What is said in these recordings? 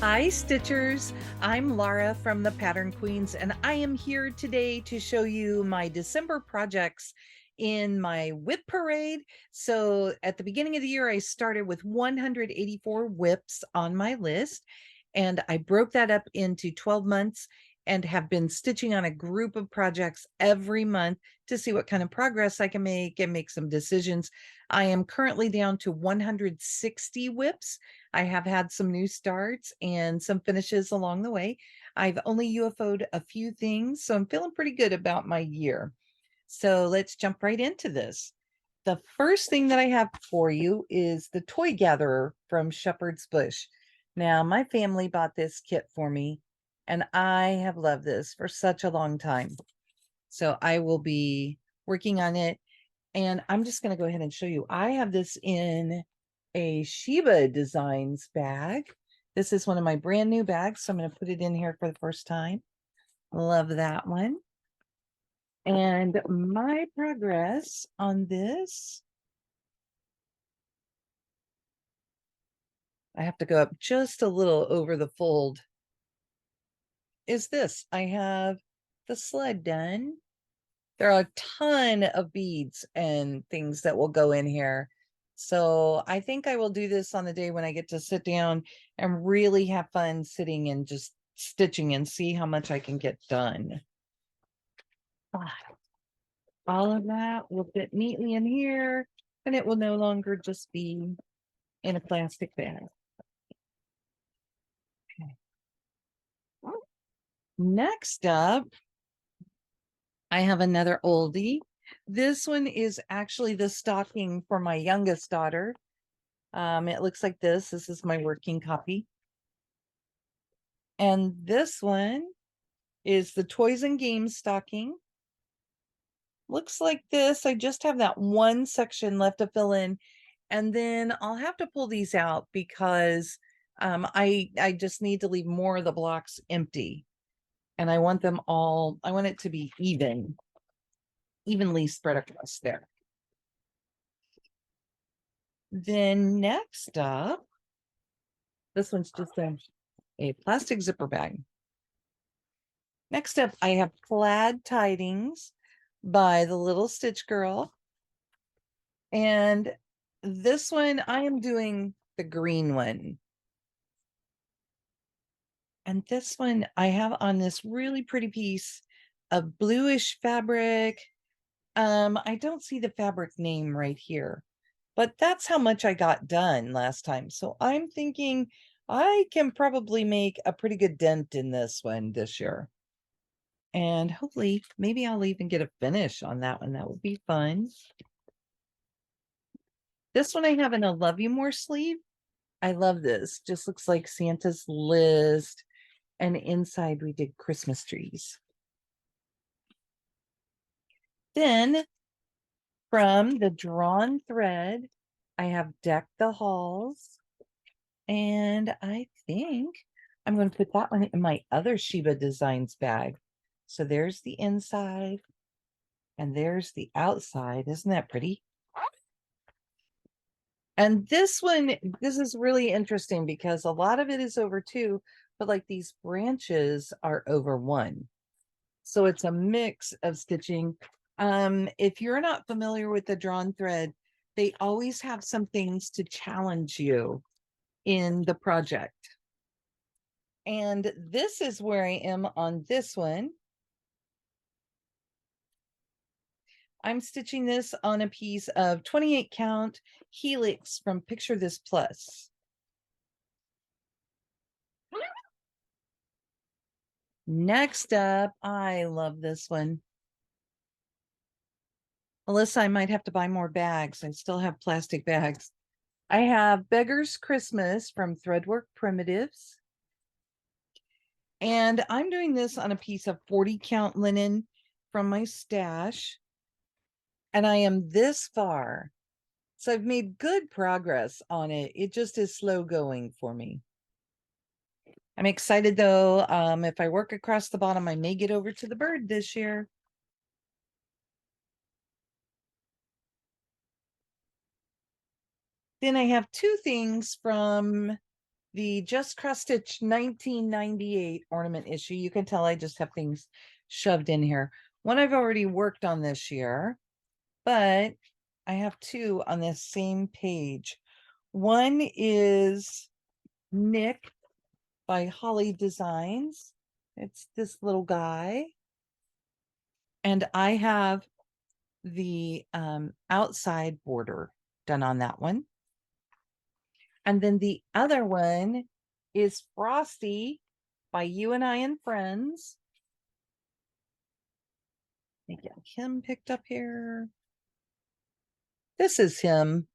Hi, Stitchers. I'm Laura from the Pattern Queens, and I am here today to show you my December projects in my WIP parade. So at the beginning of the year, I started with 184 WIPs on my list, and I broke that up into 12 months and have been stitching on a group of projects every month to see what kind of progress I can make and make some decisions. I am currently down to 160 WIPs. I have had some new starts and some finishes along the way. I've only UFO'd a few things, so I'm feeling pretty good about my year. So let's jump right into this. The first thing that I have for you is the Toy Gatherer from Shepherd's Bush. Now, my family bought this kit for me, and I have loved this for such a long time. So I will be working on it, and I'm just going to go ahead and show you. I have this in a Sheba Designs bag. This is one of my brand new bags, so I'm going to put it in here for the first time. Love that one. And my progress on this, I have to go up just a little over the fold, is this. I have the sled done. There are a ton of beads and things that will go in here. So I think I will do this on the day when I get to sit down and really have fun sitting and just stitching and see how much I can get done. All of that will fit neatly in here, and it will no longer just be in a plastic bag. Okay. Next up, I have another oldie. This one is actually the stocking for my youngest daughter. It looks like this. This is my working copy. And this one is the Toys and Games stocking. Looks like this. I just have that one section left to fill in. And then I'll have to pull these out because I just need to leave more of the blocks empty. And I want them all, I want it to be evenly spread across there. Then next up, this one's just a plastic zipper bag. Next up, I have Plaid Tidings by the Little Stitch Girl. And this one, I am doing the green one. And this one I have on this really pretty piece of bluish fabric. I don't see the fabric name right here, but that's how much I got done last time. So I'm thinking I can probably make a pretty good dent in this one this year. And hopefully, maybe I'll even get a finish on that one. That would be fun. This one I have in a Love You More sleeve. I love this. Just looks like Santa's list. And inside we did Christmas trees. Then from the drawn thread, I have Deck the Halls. And I think I'm going to put that one in my other Sheba Designs bag. So there's the inside and there's the outside. Isn't that pretty? And this one, this is really interesting because a lot of it is over 2, but like these branches are over 1. So it's a mix of stitching. If you're not familiar with the drawn thread, they always have some things to challenge you in the project. And this is where I am on this one. I'm stitching this on a piece of 28 count Helix from Picture This Plus. Next up, I love this one. Alyssa, I might have to buy more bags. I still have plastic bags. I have Beggar's Christmas from Threadwork Primitives. And I'm doing this on a piece of 40 count linen from my stash. And I am this far. So I've made good progress on it. It just is slow going for me. I'm excited though. If I work across the bottom, I may get over to the bird this year. Then I have 2 things from the Just Cross Stitch 1998 ornament issue. You can tell I just have things shoved in here. One I've already worked on this year, but I have two on this same page. One is Nick by Holly Designs. It's this little guy. And I have the outside border done on that one. And then the other one is Frosty by You and I and Friends. Let me get him picked up here. This is him.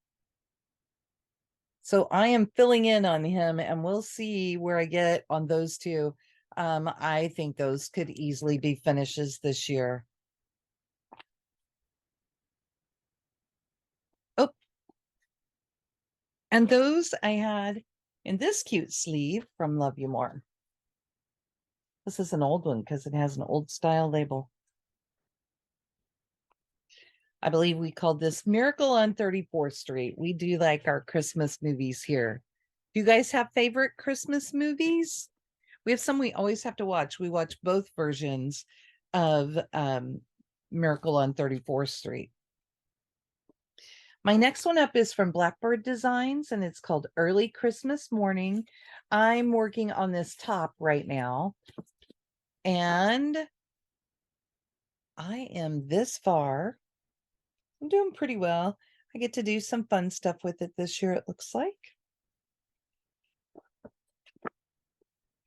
So I am filling in on him, and we'll see where I get on those two. I think those could easily be finishes this year. Oh, and those I had in this cute sleeve from Love You More. This is an old one because it has an old style label. I believe we called this Miracle on 34th Street. We do like our Christmas movies here. Do you guys have favorite Christmas movies? We have some we always have to watch. We watch both versions of Miracle on 34th Street. My next one up is from Blackbird Designs, and it's called Early Christmas Morning. I'm working on this top right now, and I am this far. I'm doing pretty well. I get to do some fun stuff with it this year, it looks like.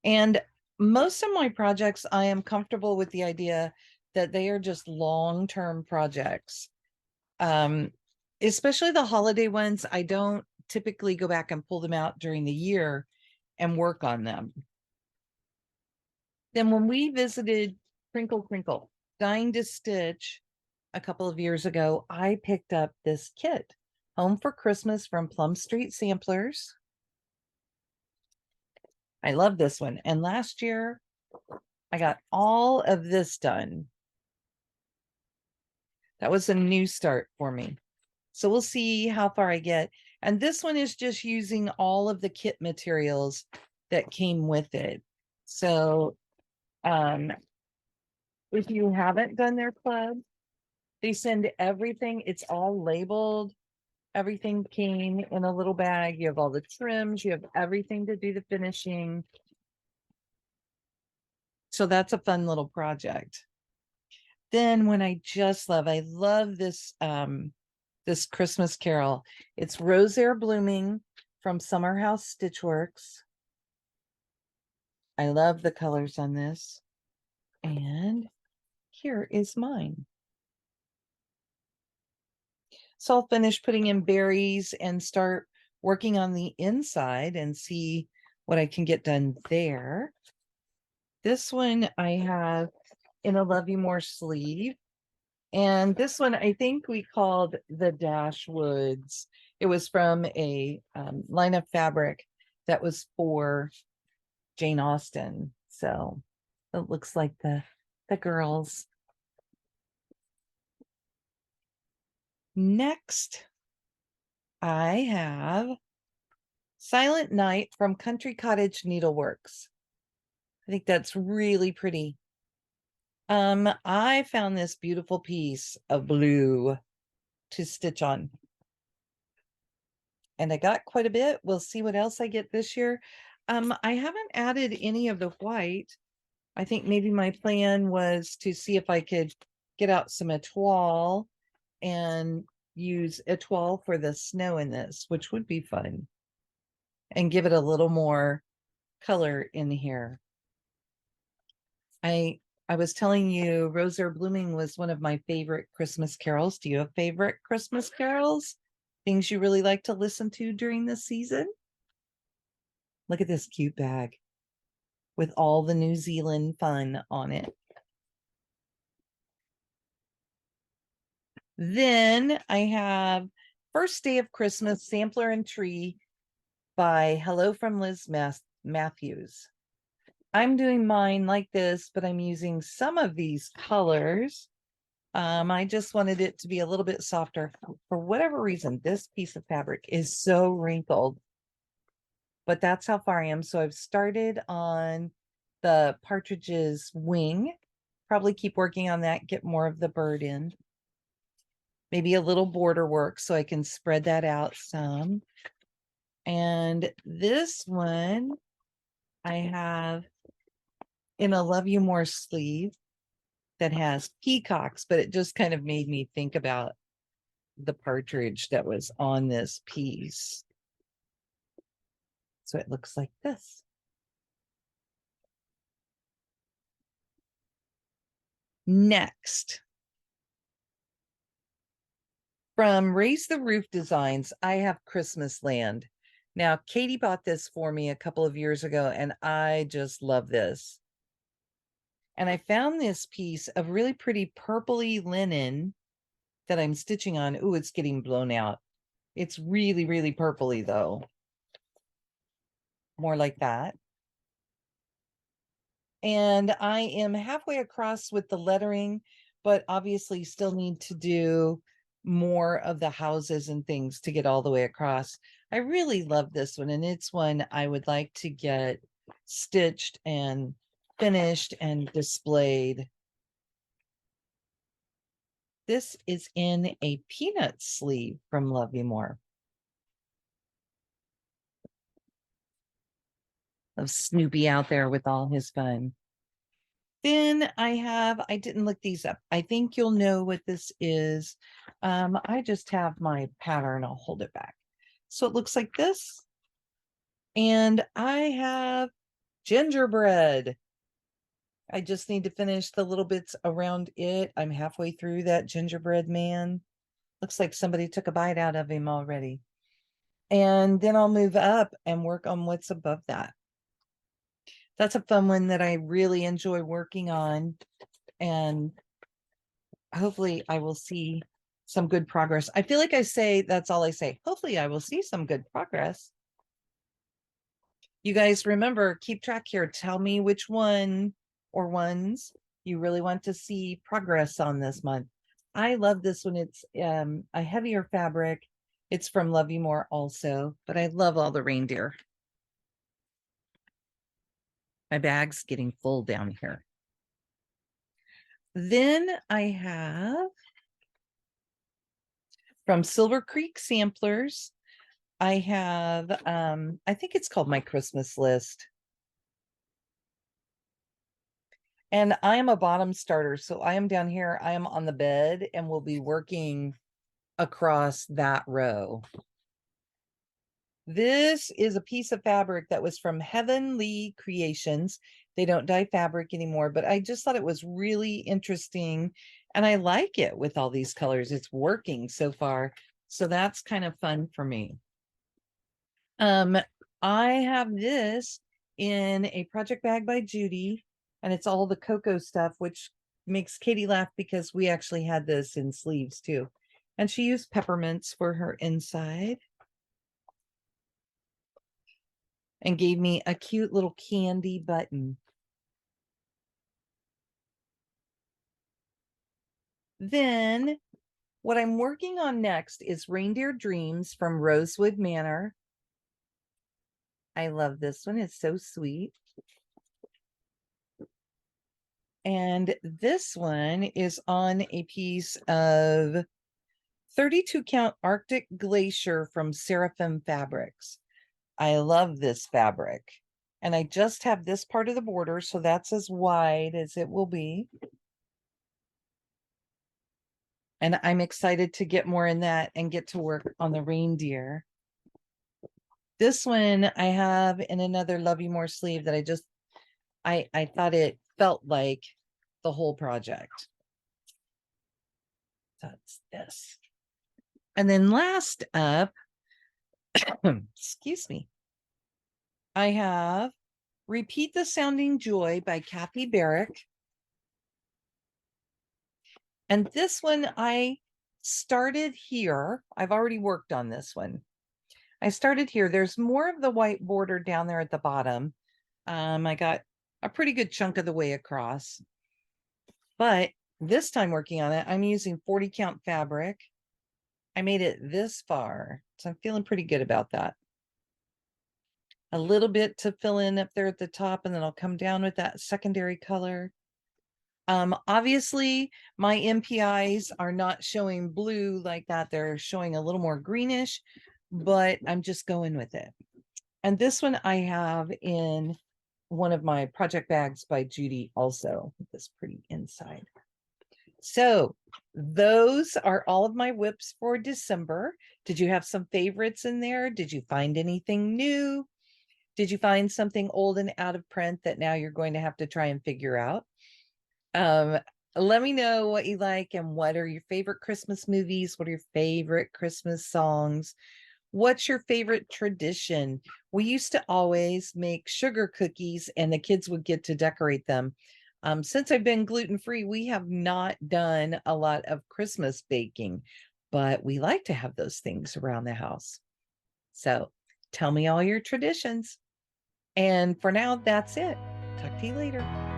And most of my projects, I am comfortable with the idea that they are just long-term projects. Especially the holiday ones, I don't typically go back and pull them out during the year and work on them. Then when we visited Crinkle Crinkle, Dying to Stitch a couple of years ago, I picked up this kit, Home for Christmas from Plum Street Samplers. I love this one. And last year, I got all of this done. That was a new start for me. So we'll see how far I get. And this one is just using all of the kit materials that came with it. So if you haven't done their club, they send everything. It's all labeled. Everything came in a little bag. You have all the trims. You have everything to do the finishing. So that's a fun little project. Then when I love this this Christmas carol. It's Rose Air Blooming from Summer House Stitchworks. I love the colors on this. And here is mine. So I'll finish putting in berries and start working on the inside and see what I can get done there. This one I have in a Love You More sleeve. And this one I think we called the Dashwoods. It was from a line of fabric that was for Jane Austen. So it looks like the girls. Next, I have Silent Night from Country Cottage Needleworks. I think that's really pretty. I found this beautiful piece of blue to stitch on. And I got quite a bit. We'll see what else I get this year. I haven't added any of the white. I think maybe my plan was to see if I could get out some etoile and use etoile for the snow in this, which would be fun. And give it a little more color in here. I was telling you Rose Are Blooming was one of my favorite Christmas carols. Do you have favorite Christmas carols? Things you really like to listen to during the season? Look at this cute bag with all the New Zealand fun on it. Then I have First Day of Christmas Sampler and Tree by Hello from Liz Matthews. I'm doing mine like this, but I'm using some of these colors. I just wanted it to be a little bit softer. For whatever reason, this piece of fabric is so wrinkled. but that's how far I am. So I've started on the partridge's wing. Probably keep working on that, get more of the bird in. Maybe a little border work so I can spread that out some. And this one I have in a Love You More sleeve that has peacocks, but it just kind of made me think about the partridge that was on this piece. So it looks like this. Next, from Raise the Roof Designs, I have Christmas Land. Now, Katie bought this for me a couple of years ago, and I just love this. And I found this piece of really pretty purpley linen that I'm stitching on. Ooh, it's getting blown out. It's really, really purpley though. More like that. And I am halfway across with the lettering, but obviously still need to do more of the houses and things to get all the way across. I really love this one, and it's one I would like to get stitched and finished and displayed. This is in a peanut sleeve from Love You More. Of Snoopy out there with all his fun. Then I didn't look these up. I think you'll know what this is. I just have my pattern. I'll hold it back. So it looks like this. And I have gingerbread. I just need to finish the little bits around it. I'm halfway through that gingerbread man. Looks like somebody took a bite out of him already. And then I'll move up and work on what's above that. That's a fun one that I really enjoy working on. And hopefully I will see some good progress. I feel like I say, that's all I say. Hopefully I will see some good progress. You guys remember, keep track here. Tell me which one or ones you really want to see progress on this month. I love this one. It's a heavier fabric. It's from Love You More also, but I love all the reindeer. My bag's getting full down here. Then I have from Silver Creek Samplers, I have, I think it's called My Christmas List. And I am a bottom starter. So I am down here, I am on the bed and will be working across that row. This is a piece of fabric that was from Heavenly Creations. They don't dye fabric anymore, but I just thought it was really interesting. And I like it with all these colors. It's working so far. So that's kind of fun for me. I have this in a project bag by Judy, and it's all the cocoa stuff, which makes Katie laugh because we actually had this in sleeves too. And she used peppermints for her inside and gave me a cute little candy button. Then what I'm working on next is Reindeer Dreams from Rosewood Manor. I love this one. It's so sweet. And this one is on a piece of 32 count Arctic Glacier from Seraphim Fabrics. I love this fabric. And I just have this part of the border, so that's as wide as it will be. And I'm excited to get more in that and get to work on the reindeer. This one I have in another Love You More sleeve that I thought it felt like the whole project. That's this. And then last up, excuse me, I have Repeat the Sounding Joy by Kathy Barrick. And this one I started here. I've already worked on this one. I started here. There's more of the white border down there at the bottom. I got a pretty good chunk of the way across. But this time working on it, I'm using 40 count fabric. I made it this far, so I'm feeling pretty good about that. a little bit to fill in up there at the top, and then I'll come down with that secondary color. Obviously my MPIs are not showing blue like that. They're showing a little more greenish, but I'm just going with it. And this one I have in one of my project bags by Judy also, with this pretty inside. So those are all of my WIPs for December. Did you have some favorites in there? Did you find anything new? Did you find something old and out of print that now you're going to have to try and figure out? Um, Let me know what you like and what are your favorite Christmas movies? What are your favorite Christmas songs? What's your favorite tradition? We used to always make sugar cookies and the kids would get to decorate them. Since I've been gluten-free, we have not done a lot of Christmas baking, but we like to have those things around the house. So tell me all your traditions. And for now, that's it. Talk to you later.